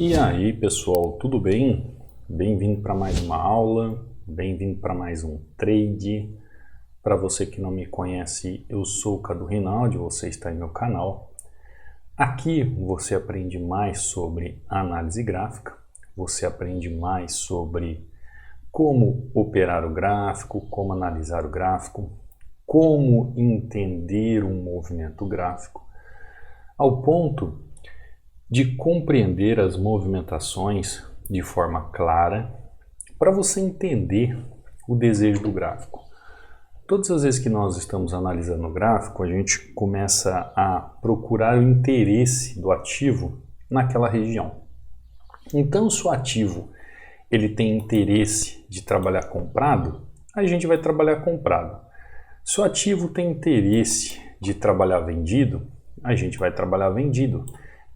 E aí pessoal, tudo bem? Bem-vindo para mais uma aula, bem-vindo para mais um trade. Para você que não me conhece, eu sou o Cadu Rinaldi, você está em meu canal. Aqui você aprende mais sobre análise gráfica, você aprende mais sobre como operar o gráfico, como analisar o gráfico, como entender um movimento gráfico, ao ponto de compreender as movimentações de forma clara para você entender o desejo do gráfico. Todas as vezes que nós estamos analisando o gráfico, a gente começa a procurar o interesse do ativo naquela região. Então, se o ativo ele tem interesse de trabalhar comprado, a gente vai trabalhar comprado. Se o ativo tem interesse de trabalhar vendido, a gente vai trabalhar vendido.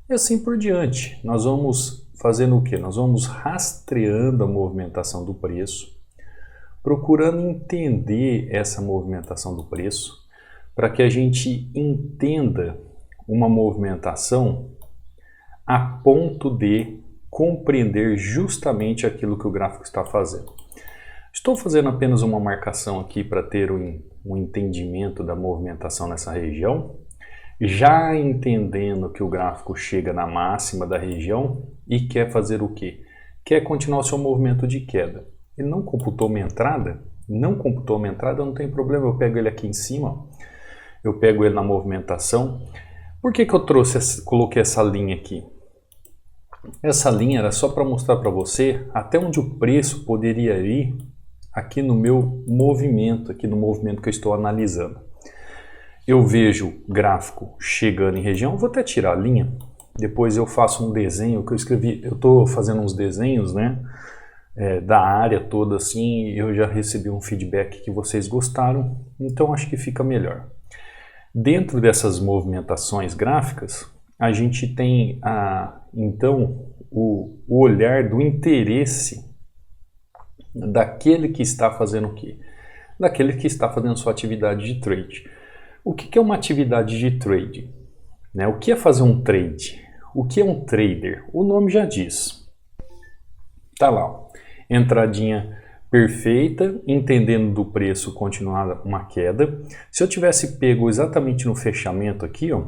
E assim por diante. Nós vamos fazendo o quê? Nós vamos rastreando a movimentação do preço, procurando entender essa movimentação do preço, para que a gente entenda uma movimentação a ponto de compreender justamente aquilo que o gráfico está fazendo. Estou fazendo apenas uma marcação aqui para ter um entendimento da movimentação nessa região, já entendendo que o gráfico chega na máxima da região e quer fazer o quê? Quer continuar o seu movimento de queda. Ele não computou uma entrada? Não computou uma entrada, não tem problema, eu pego ele aqui em cima, eu pego ele na movimentação. Por que eu coloquei essa linha aqui? Essa linha era só para mostrar para você até onde o preço poderia ir aqui no meu movimento, aqui no movimento que eu estou analisando. Eu vejo gráfico chegando em região, vou até tirar a linha, depois eu faço um desenho que eu escrevi, eu estou fazendo uns desenhos, né, da área toda assim, eu já recebi um feedback que vocês gostaram, então acho que fica melhor. Dentro dessas movimentações gráficas, a gente tem então o olhar do interesse daquele que está fazendo o quê? Daquele que está fazendo sua atividade de trade. O que é uma atividade de trade? O que é fazer um trade? O que é um trader? O nome já diz. Tá lá, ó. Entradinha perfeita, entendendo do preço continuar uma queda. Se eu tivesse pego exatamente no fechamento aqui, ó,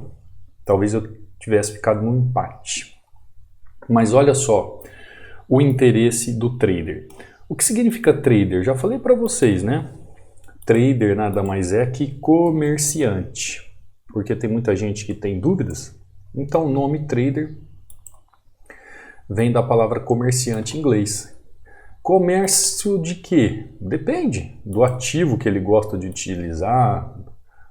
talvez eu tivesse ficado no empate. Mas olha só, o interesse do trader. O que significa trader? Já falei para vocês, né? Trader nada mais é que comerciante, porque tem muita gente que tem dúvidas. Então o nome trader vem da palavra comerciante em inglês. Comércio de quê? Depende do ativo que ele gosta de utilizar,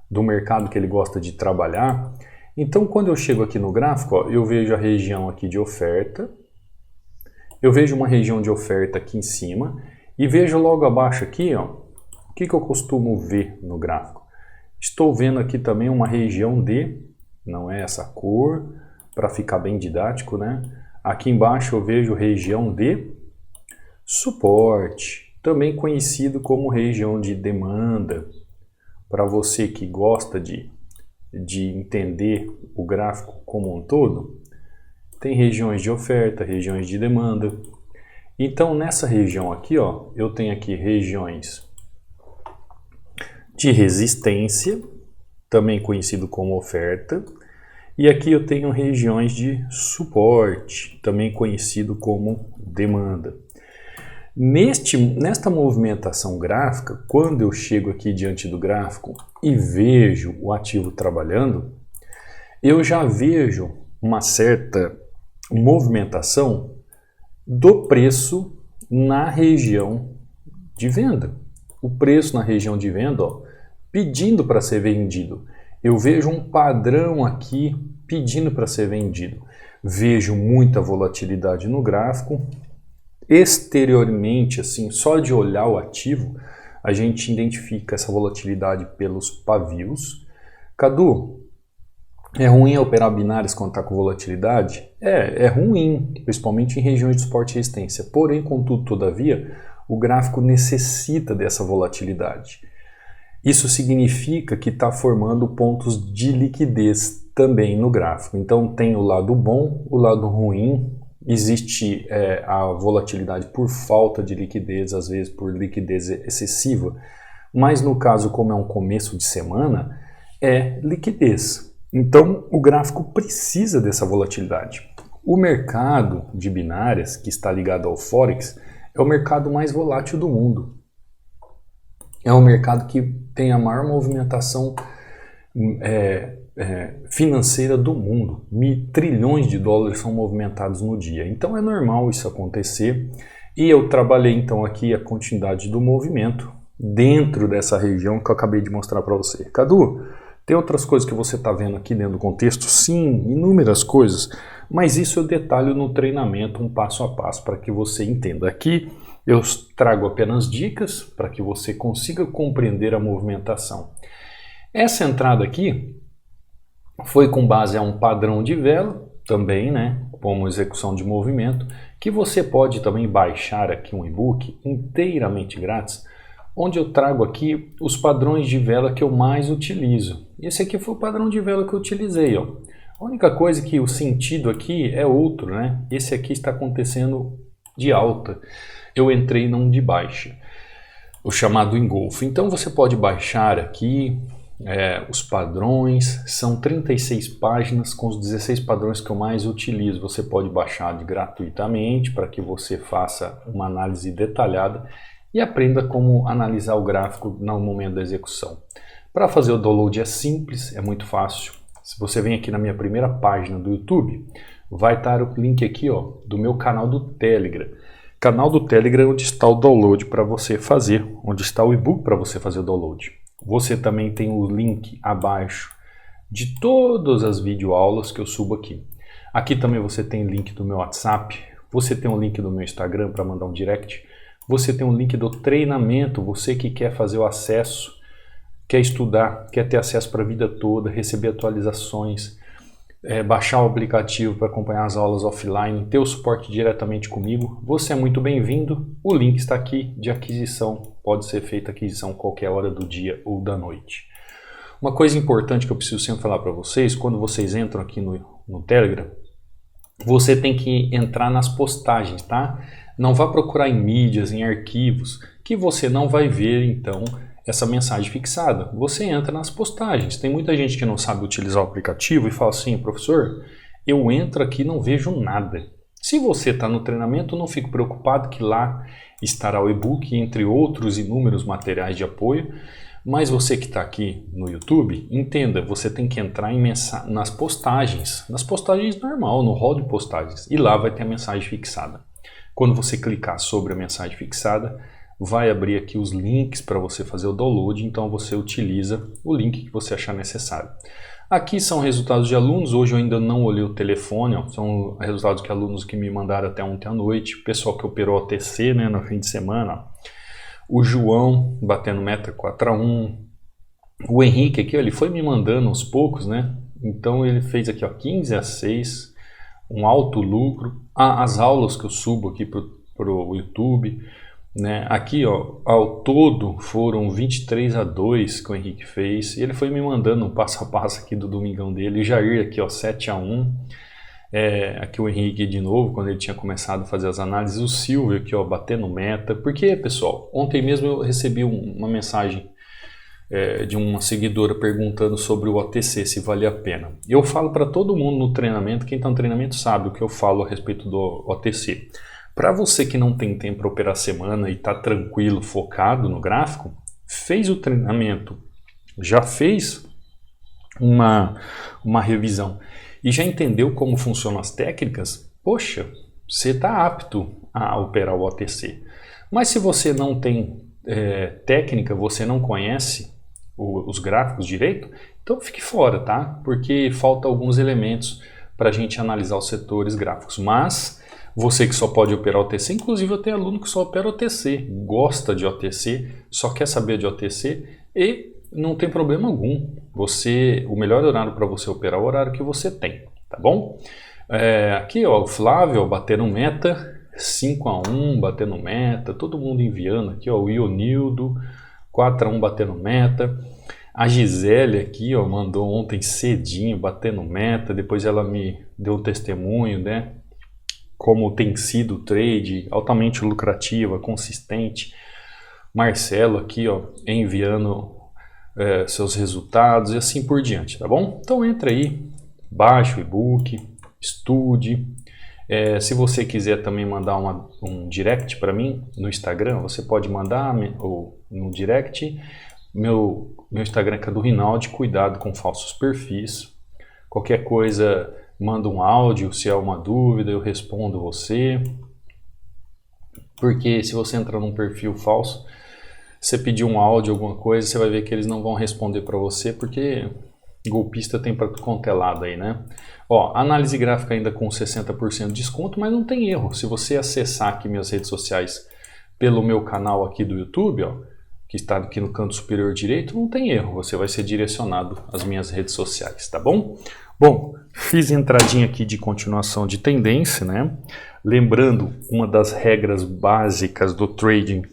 do mercado que ele gosta de trabalhar. Então quando eu chego aqui no gráfico, ó, eu vejo a região aqui de oferta, eu vejo uma região de oferta aqui em cima e vejo logo abaixo aqui, ó, o que eu costumo ver no gráfico? Estou vendo aqui também uma região de, não é essa cor, para ficar bem didático, né? Aqui embaixo eu vejo região de suporte, também conhecido como região de demanda. Para você que gosta de entender o gráfico como um todo, tem regiões de oferta, regiões de demanda. Então nessa região aqui, ó, eu tenho aqui regiões de resistência, também conhecido como oferta, e aqui eu tenho regiões de suporte, também conhecido como demanda. Nesta movimentação gráfica, quando eu chego aqui diante do gráfico e vejo o ativo trabalhando, eu já vejo uma certa movimentação do preço na região de venda. O preço na região de venda, ó, pedindo para ser vendido. Eu vejo um padrão aqui pedindo para ser vendido. Vejo muita volatilidade no gráfico. Exteriormente, assim, só de olhar o ativo, a gente identifica essa volatilidade pelos pavios. Cadu, é ruim operar binários quando está com volatilidade? É ruim, principalmente em regiões de suporte e resistência. Porém, contudo, todavia, o gráfico necessita dessa volatilidade. Isso significa que está formando pontos de liquidez também no gráfico. Então tem o lado bom, o lado ruim existe a volatilidade por falta de liquidez, às vezes por liquidez excessiva, mas no caso, como é um começo de semana, é liquidez. Então o gráfico precisa dessa volatilidade. O mercado de binárias, que está ligado ao Forex, é o mercado mais volátil do mundo. É um mercado que tem a maior movimentação financeira do mundo. Trilhões de dólares são movimentados no dia. Então é normal isso acontecer. E eu trabalhei então aqui a continuidade do movimento dentro dessa região que eu acabei de mostrar para você. Cadu, tem outras coisas que você está vendo aqui dentro do contexto? Sim, inúmeras coisas. Mas isso eu detalho no treinamento, um passo a passo, para que você entenda. Aqui eu trago apenas dicas para que você consiga compreender a movimentação. Essa entrada aqui foi com base a um padrão de vela, também, né, como execução de movimento, que você pode também baixar aqui um e-book inteiramente grátis, onde eu trago aqui os padrões de vela que eu mais utilizo. Esse aqui foi o padrão de vela que eu utilizei, ó. A única coisa que o sentido aqui é outro, né? Esse aqui está acontecendo de alta. Eu entrei num de baixa, o chamado engolfo. Então você pode baixar aqui os padrões, são 36 páginas com os 16 padrões que eu mais utilizo. Você pode baixar gratuitamente para que você faça uma análise detalhada e aprenda como analisar o gráfico no momento da execução. Para fazer o download é simples, é muito fácil. Se você vem aqui na minha primeira página do YouTube, vai estar o link aqui, ó, do meu canal do Telegram. Canal do Telegram onde está o download para você fazer, onde está o e-book para você fazer o download. Você também tem o link abaixo de todas as videoaulas que eu subo aqui. Aqui também você tem link do meu WhatsApp, você tem um link do meu Instagram para mandar um direct, você tem um link do treinamento, você que quer fazer o acesso, quer estudar, quer ter acesso para a vida toda, receber atualizações, baixar o aplicativo para acompanhar as aulas offline, ter o suporte diretamente comigo, você é muito bem-vindo. O link está aqui de aquisição, pode ser feita aquisição qualquer hora do dia ou da noite. Uma coisa importante que eu preciso sempre falar para vocês, quando vocês entram aqui no Telegram, você tem que entrar nas postagens, tá? Não vá procurar em mídias, em arquivos, que você não vai ver então essa mensagem fixada. Você entra nas postagens. Tem muita gente que não sabe utilizar o aplicativo e fala assim, professor, eu entro aqui e não vejo nada. Se você está no treinamento, não fique preocupado que lá estará o e-book, entre outros inúmeros materiais de apoio. Mas você que está aqui no YouTube, entenda, você tem que entrar nas postagens. Nas postagens normal, no hall de postagens. E lá vai ter a mensagem fixada. Quando você clicar sobre a mensagem fixada, vai abrir aqui os links para você fazer o download, então você utiliza o link que você achar necessário. Aqui são resultados de alunos, hoje eu ainda não olhei o telefone, ó, são resultados de alunos que me mandaram até ontem à noite, pessoal que operou OTC, né, no fim de semana. Ó. O João batendo meta 4-1, o Henrique aqui, ó, ele foi me mandando aos poucos, né, então ele fez aqui ó, 15-6, um alto lucro, as aulas que eu subo aqui para o YouTube, né? Aqui ó, ao todo foram 23-2 que o Henrique fez, e ele foi me mandando um passo a passo aqui do domingão dele. O Jair aqui ó, 7-1, aqui o Henrique de novo, quando ele tinha começado a fazer as análises. O Silvio aqui ó, batendo meta, porque pessoal, ontem mesmo eu recebi uma mensagem de uma seguidora perguntando sobre o OTC, se valia a pena. Eu falo para todo mundo no treinamento, quem está no treinamento sabe o que eu falo a respeito do OTC. Para você que não tem tempo para operar a semana e está tranquilo, focado no gráfico, fez o treinamento, já fez uma revisão e já entendeu como funcionam as técnicas, poxa, você está apto a operar o OTC. Mas se você não tem técnica, você não conhece os gráficos direito, então fique fora, tá? Porque falta alguns elementos para a gente analisar os setores gráficos. Mas você que só pode operar OTC, inclusive eu tenho aluno que só opera OTC, gosta de OTC, só quer saber de OTC e não tem problema algum. O melhor horário para você operar é o horário que você tem, tá bom? Aqui ó, o Flávio batendo meta, 5-1 batendo meta, todo mundo enviando aqui ó, o Ionildo, 4-1 batendo meta. A Gisele aqui ó, mandou ontem cedinho batendo meta, depois ela me deu um testemunho, né? como tem sido o trade, altamente lucrativa, consistente. Marcelo aqui, ó, enviando seus resultados e assim por diante, tá bom? Então entra aí, baixa o e-book, estude. Se você quiser também mandar um direct para mim no Instagram, você pode mandar no direct. Meu Instagram é Cadu Rinaldi, cuidado com falsos perfis. Qualquer coisa, manda um áudio, se há uma dúvida, eu respondo você. Porque se você entrar num perfil falso, você pedir um áudio, alguma coisa, você vai ver que eles não vão responder para você, porque golpista tem para tudo quanto é lado aí, né? Ó, análise gráfica ainda com 60% de desconto, mas não tem erro. Se você acessar aqui minhas redes sociais pelo meu canal aqui do YouTube, ó, que está aqui no canto superior direito, não tem erro. Você vai ser direcionado às minhas redes sociais, tá bom? Bom, fiz entradinha aqui de continuação de tendência, né? Lembrando, uma das regras básicas do trading,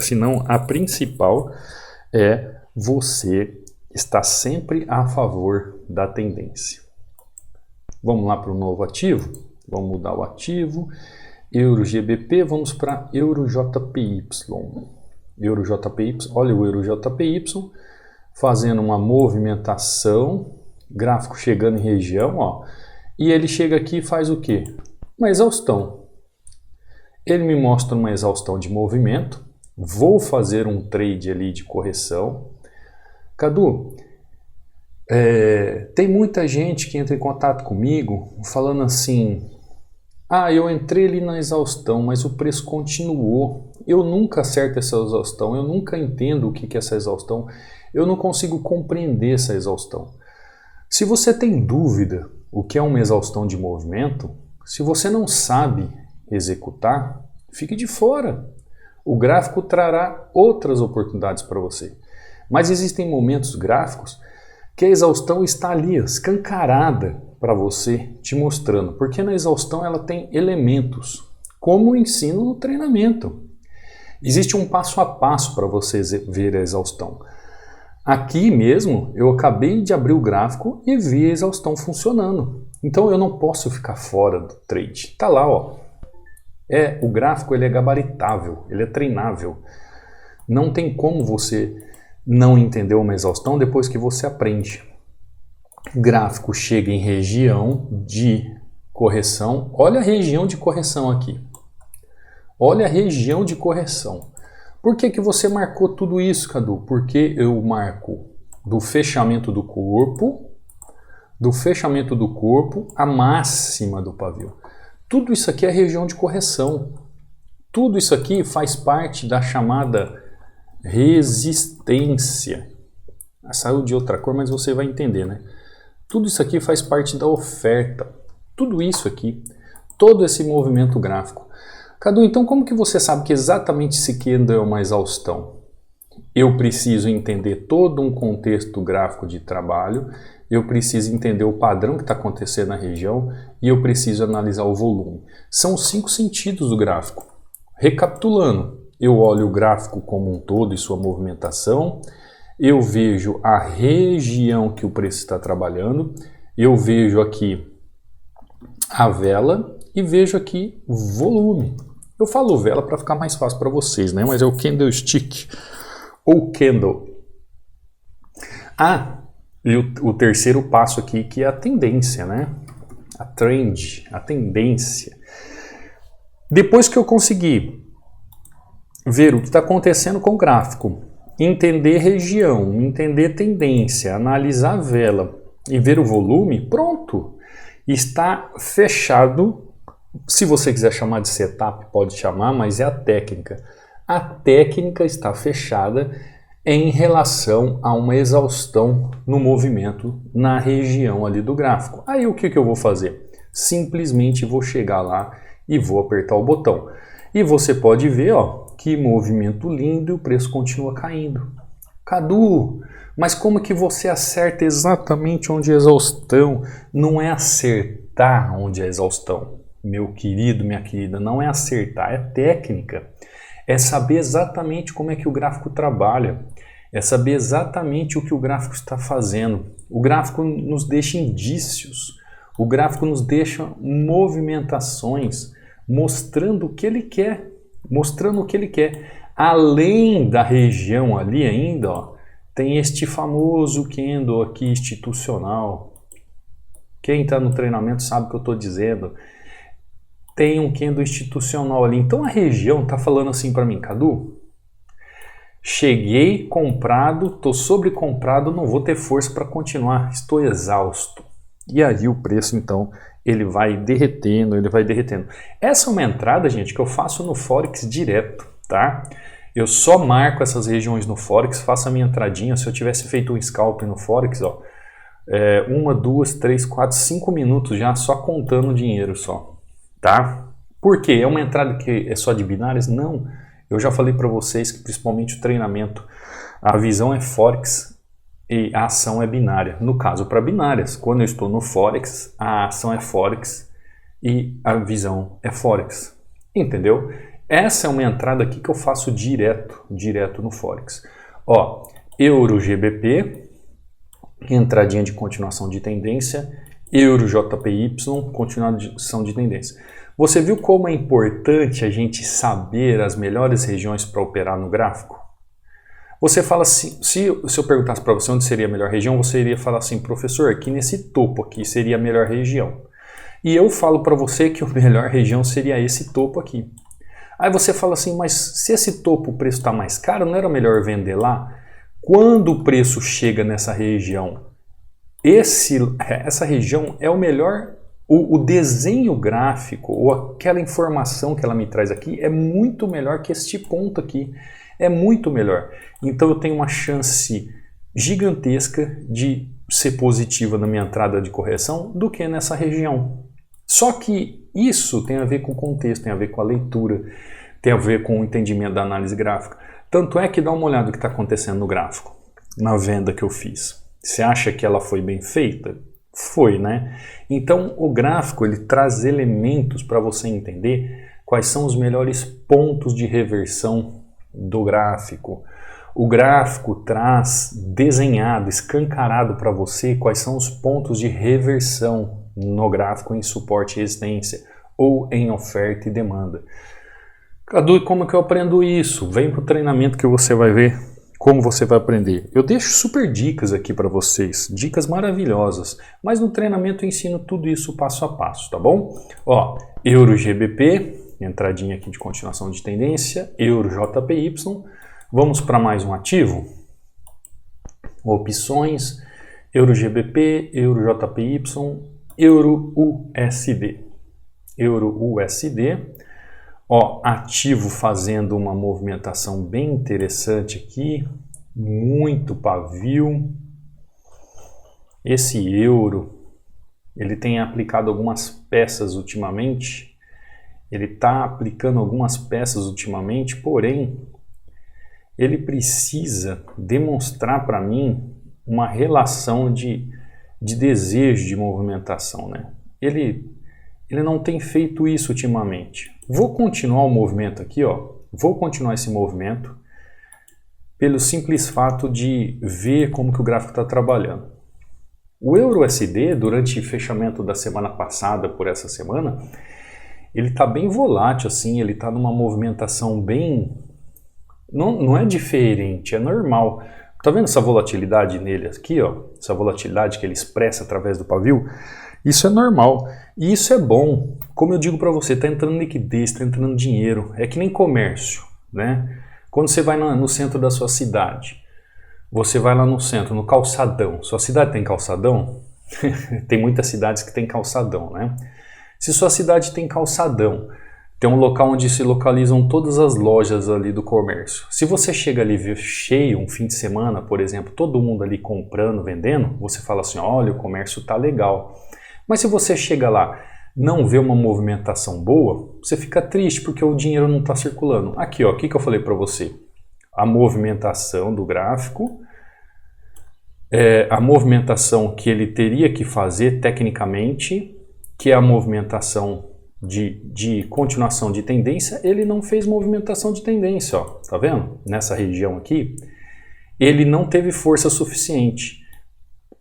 se não a principal, é você estar sempre a favor da tendência. Vamos lá para o novo ativo? Vamos mudar o ativo. EuroGBP, vamos para EuroJPY. EuroJPY, olha o EuroJPY fazendo uma movimentação, gráfico chegando em região, ó, e ele chega aqui e faz o quê? Uma exaustão. Ele me mostra uma exaustão de movimento, vou fazer um trade ali de correção. Cadu, tem muita gente que entra em contato comigo falando assim, eu entrei ali na exaustão, mas o preço continuou. Eu nunca acerto essa exaustão, eu nunca entendo o que é essa exaustão, eu não consigo compreender essa exaustão. Se você tem dúvida o que é uma exaustão de movimento, se você não sabe executar, fique de fora. O gráfico trará outras oportunidades para você. Mas existem momentos gráficos que a exaustão está ali, escancarada para você, te mostrando. Porque na exaustão ela tem elementos, como o ensino no treinamento. Existe um passo a passo para você ver a exaustão. Aqui mesmo, eu acabei de abrir o gráfico e vi a exaustão funcionando. Então eu não posso ficar fora do trade. Está lá, ó. O gráfico ele é gabaritável, ele é treinável. Não tem como você não entender uma exaustão depois que você aprende. Gráfico chega em região de correção. Olha a região de correção aqui. Olha a região de correção. Por que você marcou tudo isso, Cadu? Porque eu marco do fechamento do corpo à máxima do pavio. Tudo isso aqui é região de correção. Tudo isso aqui faz parte da chamada resistência. Saiu de outra cor, mas você vai entender, né? Tudo isso aqui faz parte da oferta. Tudo isso aqui, todo esse movimento gráfico. Cadu, então como que você sabe que exatamente esse candle é uma exaustão? Eu preciso entender todo um contexto gráfico de trabalho, eu preciso entender o padrão que está acontecendo na região e eu preciso analisar o volume. São os 5 sentidos do gráfico. Recapitulando, eu olho o gráfico como um todo e sua movimentação, eu vejo a região que o preço está trabalhando, eu vejo aqui a vela e vejo aqui o volume. Eu falo vela para ficar mais fácil para vocês, né? Mas é o candlestick ou candle. E o terceiro passo aqui que é a tendência, né? A trend, a tendência. Depois que eu conseguir ver o que está acontecendo com o gráfico, entender região, entender tendência, analisar a vela e ver o volume, pronto! Está fechado. Se você quiser chamar de setup, pode chamar, mas é a técnica. A técnica está fechada em relação a uma exaustão no movimento na região ali do gráfico. Aí o que eu vou fazer? Simplesmente vou chegar lá e vou apertar o botão. E você pode ver, ó, que movimento lindo e o preço continua caindo. Cadu, mas como que você acerta exatamente onde é a exaustão? Não é acertar onde é a exaustão. Meu querido, minha querida, não é acertar, é técnica. É saber exatamente como é que o gráfico trabalha. É saber exatamente o que o gráfico está fazendo. O gráfico nos deixa indícios. O gráfico nos deixa movimentações mostrando o que ele quer, Além da região ali ainda, ó, tem este famoso candle aqui institucional. Quem está no treinamento sabe o que eu estou dizendo. Tem um candle institucional ali. Então a região está falando assim para mim, Cadu, cheguei comprado, estou sobrecomprado, não vou ter força para continuar, estou exausto. E aí o preço então ele vai derretendo. Essa é uma entrada, gente, que eu faço no Forex direto, tá? Eu só marco essas regiões no Forex, faço a minha entradinha. Se eu tivesse feito um scalping no Forex, ó, 1, 2, 3, 4, 5 minutos já só contando dinheiro só, tá? Por quê? É uma entrada que é só de binárias? Não. Eu já falei para vocês que principalmente o treinamento, a visão é Forex e a ação é binária. No caso, para binárias, quando eu estou no Forex, a ação é Forex e a visão é Forex. Entendeu? Essa é uma entrada aqui que eu faço direto no Forex. Ó, Euro GBP, entradinha de continuação de tendência, Euro JPY, continuação de tendência. Você viu como é importante a gente saber as melhores regiões para operar no gráfico? Você fala assim, se eu perguntasse para você onde seria a melhor região, você iria falar assim, professor, aqui nesse topo aqui seria a melhor região. E eu falo para você que a melhor região seria esse topo aqui. Aí você fala assim, mas se esse topo o preço está mais caro, não era melhor vender lá? Quando o preço chega nessa região, essa região é o melhor, o desenho gráfico, ou aquela informação que ela me traz aqui é muito melhor que este ponto aqui. É muito melhor. Então eu tenho uma chance gigantesca de ser positiva na minha entrada de correção do que nessa região. Só que isso tem a ver com o contexto, tem a ver com a leitura, tem a ver com o entendimento da análise gráfica. Tanto é que dá uma olhada no que está acontecendo no gráfico, na venda que eu fiz. Você acha que ela foi bem feita? Foi, né? Então o gráfico ele traz elementos para você entender quais são os melhores pontos de reversão do gráfico. O gráfico traz desenhado, escancarado para você quais são os pontos de reversão no gráfico em suporte e resistência ou em oferta e demanda. Cadu, como é que eu aprendo isso? Vem para o treinamento que você vai ver como você vai aprender. Eu deixo super dicas aqui para vocês, dicas maravilhosas, mas no treinamento eu ensino tudo isso passo a passo, tá bom? Ó, Euro GBP, entradinha aqui de continuação de tendência, Euro JPY, vamos para mais um ativo, opções, Euro GBP, Euro JPY, Euro USD, ó, ativo fazendo uma movimentação bem interessante aqui, muito pavio. Esse euro, ele tem aplicado algumas peças ultimamente, porém, ele precisa demonstrar para mim uma relação de desejo de movimentação, né? Ele não tem feito isso ultimamente. Vou continuar o movimento aqui, ó. Vou continuar esse movimento pelo simples fato de ver como que o gráfico está trabalhando. O Euro-USD, durante o fechamento da semana passada por essa semana, ele está bem volátil, assim, ele está numa movimentação bem... Não é diferente, é normal. Tá vendo essa volatilidade nele aqui, ó? Essa volatilidade que ele expressa através do pavio? Isso é normal e isso é bom. Como eu digo para você, está entrando liquidez, está entrando dinheiro. É que nem comércio, né? Quando você vai no centro da sua cidade, você vai lá no centro, no calçadão. Sua cidade tem calçadão? Tem muitas cidades que tem calçadão, né? Se sua cidade tem calçadão, tem um local onde se localizam todas as lojas ali do comércio. Se você chega ali e vê cheio um fim de semana, por exemplo, todo mundo ali comprando, vendendo, você fala assim, olha, o comércio tá legal. Mas se você chega lá, não vê uma movimentação boa, você fica triste porque o dinheiro não está circulando. Aqui, ó, o que eu falei para você? A movimentação do gráfico, a movimentação que ele teria que fazer tecnicamente, que é a movimentação de continuação de tendência, ele não fez movimentação de tendência, ó, tá vendo? Nessa região aqui, ele não teve força suficiente.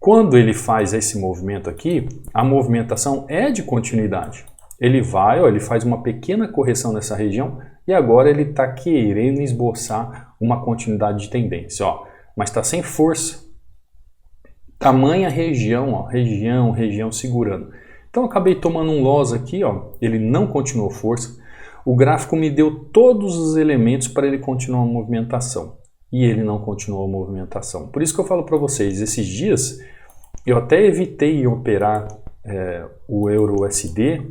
Quando ele faz esse movimento aqui, a movimentação é de continuidade. Ele vai, ó, ele faz uma pequena correção nessa região e agora ele está querendo esboçar uma continuidade de tendência, ó, mas está sem força. Tamanha região, ó, região segurando. Então eu acabei tomando um loss aqui, ó, ele não continuou força. O gráfico me deu todos os elementos para ele continuar a movimentação. E ele não continuou a movimentação. Por isso que eu falo para vocês, esses dias eu até evitei operar o EURUSD.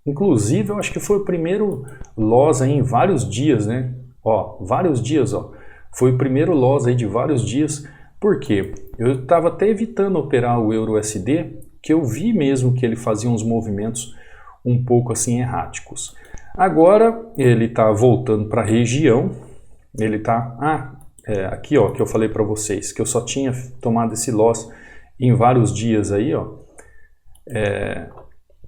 Inclusive, eu acho que foi o primeiro loss aí em vários dias, né? Ó, vários dias, ó. Foi o primeiro loss aí de vários dias. Por quê? Eu estava até evitando operar o EURUSD, que eu vi mesmo que ele fazia uns movimentos um pouco assim erráticos. Agora ele está voltando para a região. Ele está... aqui, ó, que eu falei para vocês, que eu só tinha tomado esse loss em vários dias aí, ó.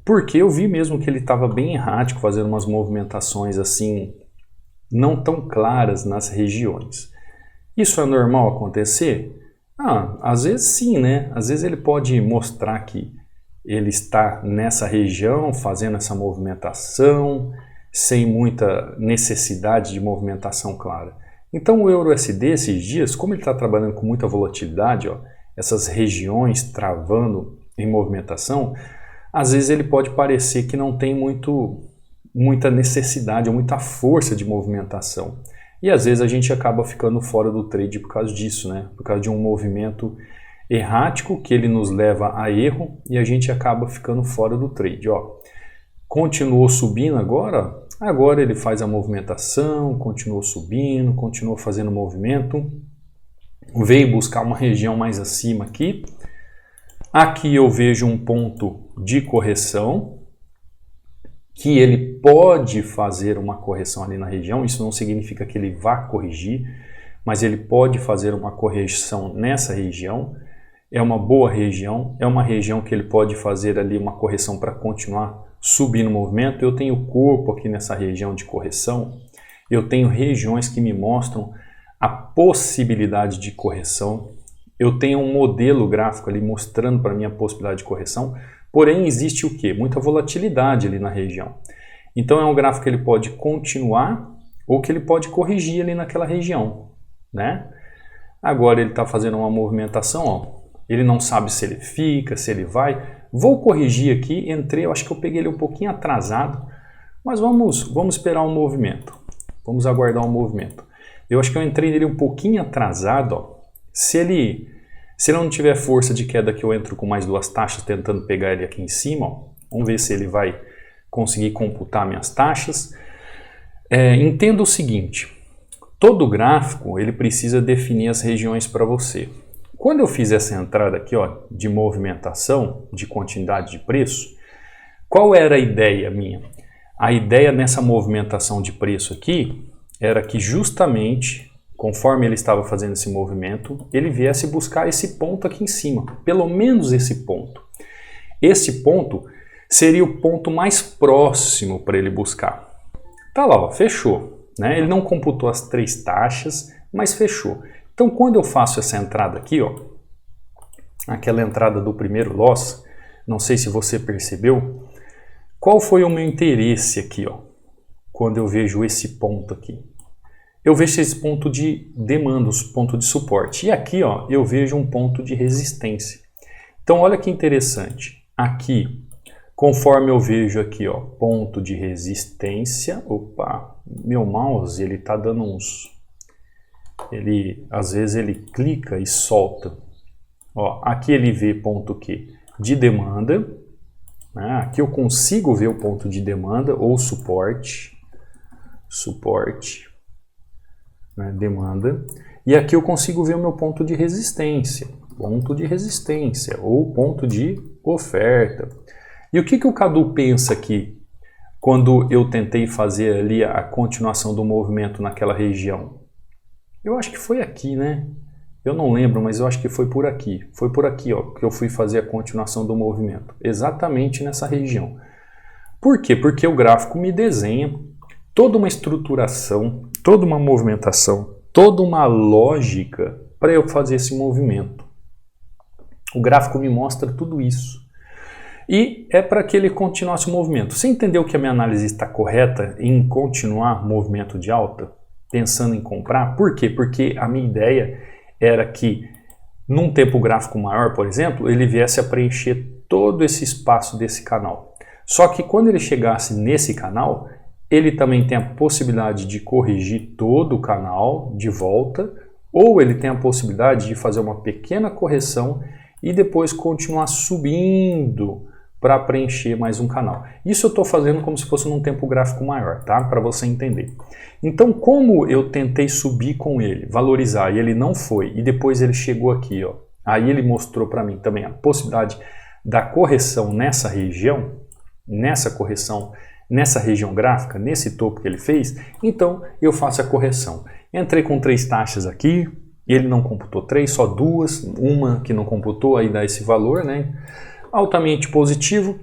Porque eu vi mesmo que ele estava bem errático, fazendo umas movimentações assim, não tão claras nas regiões. Isso é normal acontecer? Às vezes sim, né? Às vezes ele pode mostrar que ele está nessa região, fazendo essa movimentação, sem muita necessidade de movimentação clara. Então o EURUSD esses dias, como ele está trabalhando com muita volatilidade, ó, essas regiões travando em movimentação, às vezes ele pode parecer que não tem muita necessidade ou muita força de movimentação. E às vezes a gente acaba ficando fora do trade por causa disso, né? Por causa de um movimento errático que ele nos leva a erro e a gente acaba ficando fora do trade. Ó, continuou subindo agora, agora ele faz a movimentação, continuou subindo, continuou fazendo movimento, veio buscar uma região mais acima aqui. Aqui eu vejo um ponto de correção, que ele pode fazer uma correção ali na região, isso não significa que ele vá corrigir, mas ele pode fazer uma correção nessa região. É uma boa região, é uma região que ele pode fazer ali uma correção para continuar subindo o movimento. Eu tenho corpo aqui nessa região de correção, eu tenho regiões que me mostram a possibilidade de correção, eu tenho um modelo gráfico ali mostrando para mim a possibilidade de correção, porém existe o quê? Muita volatilidade ali na região. Então é um gráfico que ele pode continuar ou que ele pode corrigir ali naquela região, né? Agora ele está fazendo uma movimentação, ó, ele não sabe se ele fica, se ele vai. Vou corrigir aqui, entrei, eu acho que eu peguei ele um pouquinho atrasado, mas vamos esperar um movimento. Vamos aguardar um movimento. Eu acho que eu entrei nele um pouquinho atrasado, ó. Se ele não tiver força de queda que eu entro com mais duas taxas tentando pegar ele aqui em cima, ó. Vamos ver se ele vai conseguir computar minhas taxas. Entenda o seguinte, todo gráfico ele precisa definir as regiões para você. Quando eu fiz essa entrada aqui, ó, de movimentação, de continuidade de preço, qual era a ideia minha? A ideia nessa movimentação de preço aqui era que justamente, conforme ele estava fazendo esse movimento, ele viesse buscar esse ponto aqui em cima, pelo menos esse ponto. Esse ponto seria o ponto mais próximo para ele buscar. Tá lá, ó, fechou, né? Ele não computou as 3 taxas, mas fechou. Então, quando eu faço essa entrada aqui, ó, aquela entrada do primeiro loss, não sei se você percebeu, qual foi o meu interesse aqui, ó, quando eu vejo esse ponto aqui? Eu vejo esse ponto de demanda, ponto de suporte. E aqui, ó, eu vejo um ponto de resistência. Então, olha que interessante. Aqui, conforme eu vejo aqui, ó, ponto de resistência, opa, meu mouse, ele tá dando uns... às vezes ele clica e solta. Ó, aqui ele vê ponto aqui de demanda, né? Aqui eu consigo ver o ponto de demanda ou suporte, né? Demanda, e aqui eu consigo ver o meu ponto de resistência ou ponto de oferta. E o que o Cadu pensa aqui quando eu tentei fazer ali a continuação do movimento naquela região? Eu acho que foi aqui, né? Eu não lembro, mas eu acho que foi por aqui. Foi por aqui, ó, que eu fui fazer a continuação do movimento. Exatamente nessa região. Por quê? Porque o gráfico me desenha toda uma estruturação, toda uma movimentação, toda uma lógica para eu fazer esse movimento. O gráfico me mostra tudo isso. E é para que ele continuasse o movimento. Você entendeu que a minha análise está correta em continuar o movimento de alta? Pensando em comprar? Por quê? Porque a minha ideia era que num tempo gráfico maior, por exemplo, ele viesse a preencher todo esse espaço desse canal. Só que quando ele chegasse nesse canal, ele também tem a possibilidade de corrigir todo o canal de volta, ou ele tem a possibilidade de fazer uma pequena correção e depois continuar subindo para preencher mais um canal. Isso eu estou fazendo como se fosse num tempo gráfico maior, tá? Para você entender. Então, como eu tentei subir com ele, valorizar, e ele não foi, e depois ele chegou aqui, ó, aí ele mostrou para mim também a possibilidade da correção nessa região, nessa região gráfica, nesse topo que ele fez, então eu faço a correção. Entrei com 3 taxas aqui, ele não computou 3, só 2, uma que não computou, aí dá esse valor, né? Altamente positivo.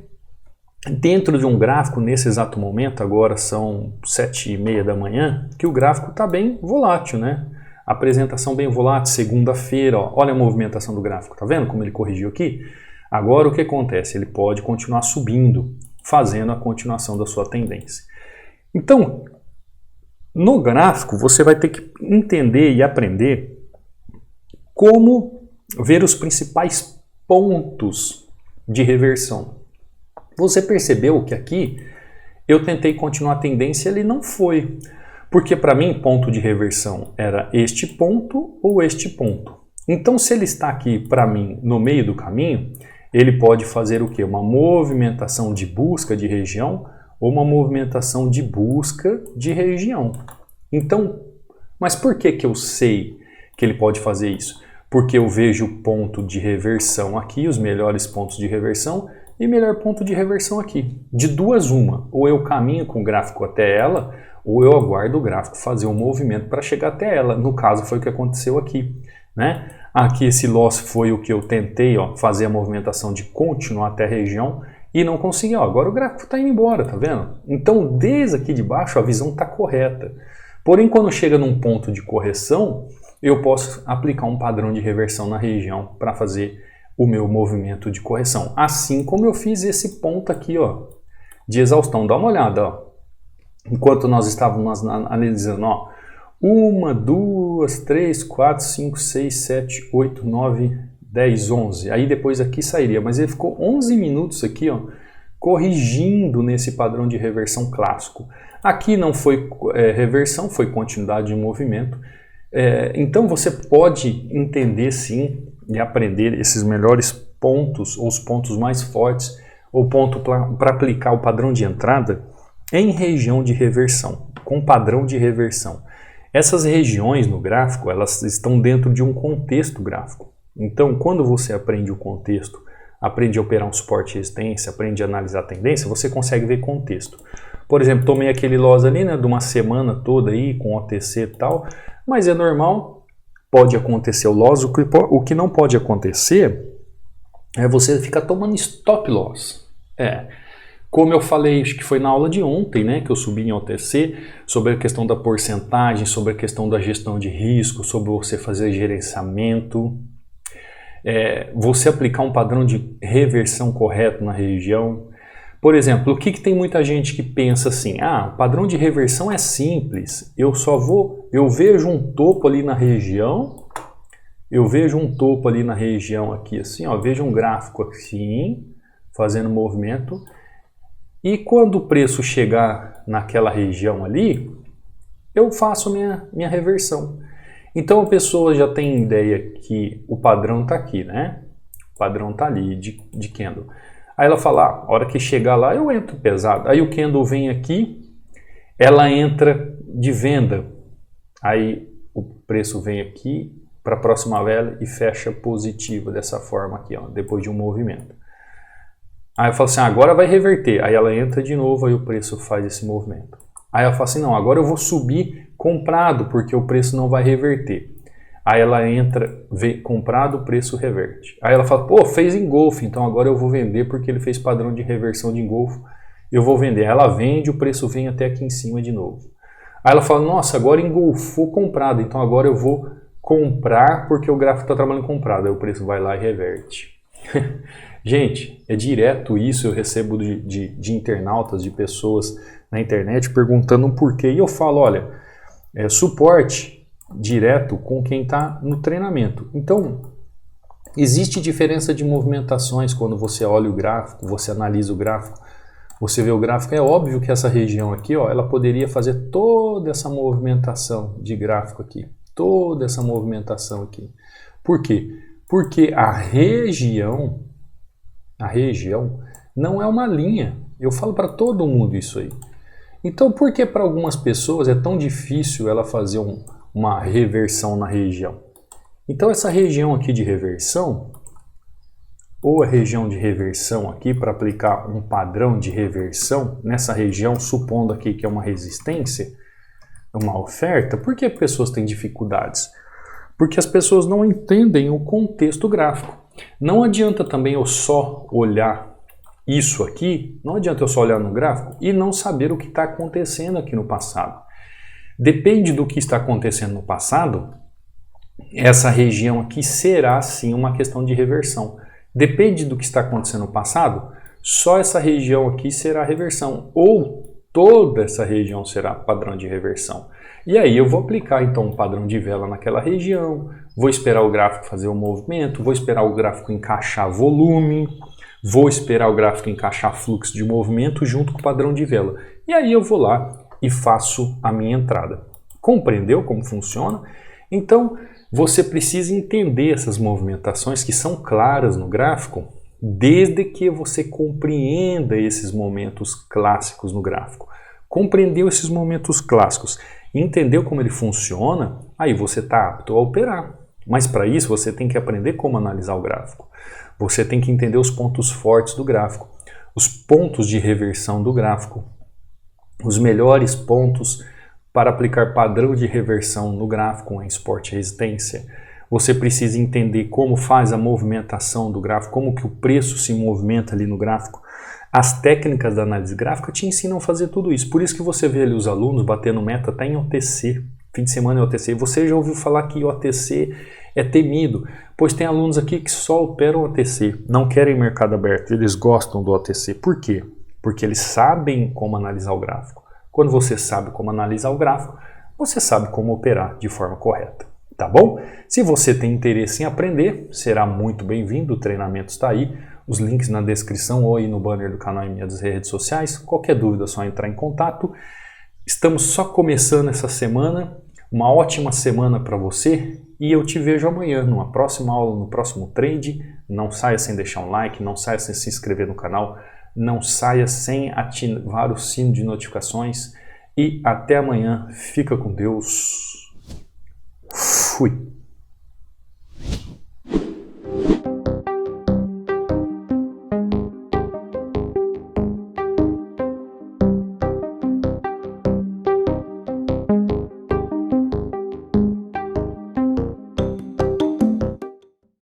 Dentro de um gráfico, nesse exato momento, agora são 7h30 da manhã, que o gráfico está bem volátil, né? Apresentação bem volátil, segunda-feira, olha a movimentação do gráfico, tá vendo como ele corrigiu aqui? Agora o que acontece? Ele pode continuar subindo, fazendo a continuação da sua tendência. Então, no gráfico, você vai ter que entender e aprender como ver os principais pontos de reversão. Você percebeu que aqui eu tentei continuar a tendência e ele não foi. Porque para mim ponto de reversão era este ponto ou este ponto. Então se ele está aqui para mim no meio do caminho, ele pode fazer o quê? Uma movimentação de busca de região ou uma movimentação de busca de região. Então, mas por que eu sei que ele pode fazer isso? Porque eu vejo o ponto de reversão aqui, os melhores pontos de reversão e melhor ponto de reversão aqui. De duas uma, ou eu caminho com o gráfico até ela, ou eu aguardo o gráfico fazer um movimento para chegar até ela. No caso foi o que aconteceu aqui, né? Aqui esse loss foi o que eu tentei, ó, fazer a movimentação de continuar até a região e não consegui. Ó, agora o gráfico está indo embora, tá vendo? Então desde aqui de baixo a visão está correta. Porém quando chega num ponto de correção, eu posso aplicar um padrão de reversão na região para fazer o meu movimento de correção. Assim como eu fiz esse ponto aqui, ó, de exaustão. Dá uma olhada, ó. Enquanto nós estávamos analisando, ó, 1, 2, 3, 4, 5, 6, 7, 8, 9, 10, 11. Aí depois aqui sairia, mas ele ficou 11 minutos aqui, ó, corrigindo nesse padrão de reversão clássico. Aqui não foi reversão, foi continuidade de movimento. Então você pode entender sim e aprender esses melhores pontos, ou os pontos mais fortes, ou ponto para aplicar o padrão de entrada em região de reversão, com padrão de reversão. Essas regiões no gráfico, elas estão dentro de um contexto gráfico. Então, quando você aprende o contexto, aprende a operar um suporte e resistência, aprende a analisar a tendência, você consegue ver contexto. Por exemplo, tomei aquele loss ali, né, de uma semana toda aí, com OTC e tal, mas é normal, pode acontecer o loss. O que não pode acontecer é você ficar tomando stop loss. Como eu falei, acho que foi na aula de ontem, né, que eu subi em OTC, sobre a questão da porcentagem, sobre a questão da gestão de risco, sobre você fazer gerenciamento, você aplicar um padrão de reversão correto na região. Por exemplo, o que tem muita gente que pensa assim, o padrão de reversão é simples, eu vejo um topo ali na região, aqui assim, ó, vejo um gráfico assim, fazendo movimento, e quando o preço chegar naquela região ali, eu faço minha reversão. Então a pessoa já tem ideia que o padrão está aqui, né? O padrão está ali de candle. Aí ela fala, a hora que chegar lá eu entro pesado. Aí o candle vem aqui, ela entra de venda. Aí o preço vem aqui para a próxima vela e fecha positivo dessa forma aqui, ó, depois de um movimento. Aí eu falo assim, agora vai reverter. Aí ela entra de novo, aí o preço faz esse movimento. Aí ela fala assim, não, agora eu vou subir comprado, porque o preço não vai reverter. Aí ela entra, vê comprado, o preço reverte. Aí ela fala, pô, fez engolfo, então agora eu vou vender porque ele fez padrão de reversão de engolfo. Eu vou vender. Aí ela vende, o preço vem até aqui em cima de novo. Aí ela fala, nossa, agora engolfou comprado, então agora eu vou comprar porque o gráfico está trabalhando comprado. Aí o preço vai lá e reverte. Gente, é direto isso, eu recebo de internautas, de pessoas na internet perguntando por quê. E eu falo, olha, suporte direto com quem está no treinamento. Então, existe diferença de movimentações quando você olha o gráfico, você analisa o gráfico, você vê o gráfico. É óbvio que essa região aqui, ó, ela poderia fazer toda essa movimentação de gráfico aqui. Toda essa movimentação aqui. Por quê? Porque a região não é uma linha. Eu falo para todo mundo isso aí. Então, por que para algumas pessoas é tão difícil ela fazer uma reversão na região? Então, essa região aqui de reversão, ou a região de reversão aqui, para aplicar um padrão de reversão nessa região, supondo aqui que é uma resistência, uma oferta, por que pessoas têm dificuldades? Porque as pessoas não entendem o contexto gráfico. Não adianta também eu só olhar isso aqui, não adianta eu só olhar no gráfico e não saber o que está acontecendo aqui no passado. Depende do que está acontecendo no passado, essa região aqui será sim uma questão de reversão. Depende do que está acontecendo no passado, só essa região aqui será reversão, ou toda essa região será padrão de reversão. E aí eu vou aplicar então um padrão de vela naquela região, vou esperar o gráfico fazer o movimento, vou esperar o gráfico encaixar volume, vou esperar o gráfico encaixar fluxo de movimento junto com o padrão de vela. E aí eu vou lá e faço a minha entrada. Compreendeu como funciona? Então você precisa entender essas movimentações que são claras no gráfico, desde que você compreenda esses momentos clássicos no gráfico. Compreendeu esses momentos clássicos, entendeu como ele funciona, aí você está apto a operar. Mas para isso você tem que aprender como analisar o gráfico. Você tem que entender os pontos fortes do gráfico, os pontos de reversão do gráfico, os melhores pontos para aplicar padrão de reversão no gráfico em suporte e resistência. Você precisa entender como faz a movimentação do gráfico, como que o preço se movimenta ali no gráfico. As técnicas da análise gráfica te ensinam a fazer tudo isso. Por isso que você vê ali os alunos batendo meta até em OTC, fim de semana em OTC. Você já ouviu falar que OTC é temido, pois tem alunos aqui que só operam OTC, não querem mercado aberto, eles gostam do OTC. Por quê? Porque eles sabem como analisar o gráfico. Quando você sabe como analisar o gráfico, você sabe como operar de forma correta. Tá bom? Se você tem interesse em aprender, será muito bem-vindo, o treinamento está aí, os links na descrição ou aí no banner do canal e minhas redes sociais. Qualquer dúvida é só entrar em contato. Estamos só começando essa semana, uma ótima semana para você e eu te vejo amanhã numa próxima aula, no próximo trade. Não saia sem deixar um like, não saia sem se inscrever no canal, não saia sem ativar o sino de notificações e até amanhã. Fica com Deus. Fui.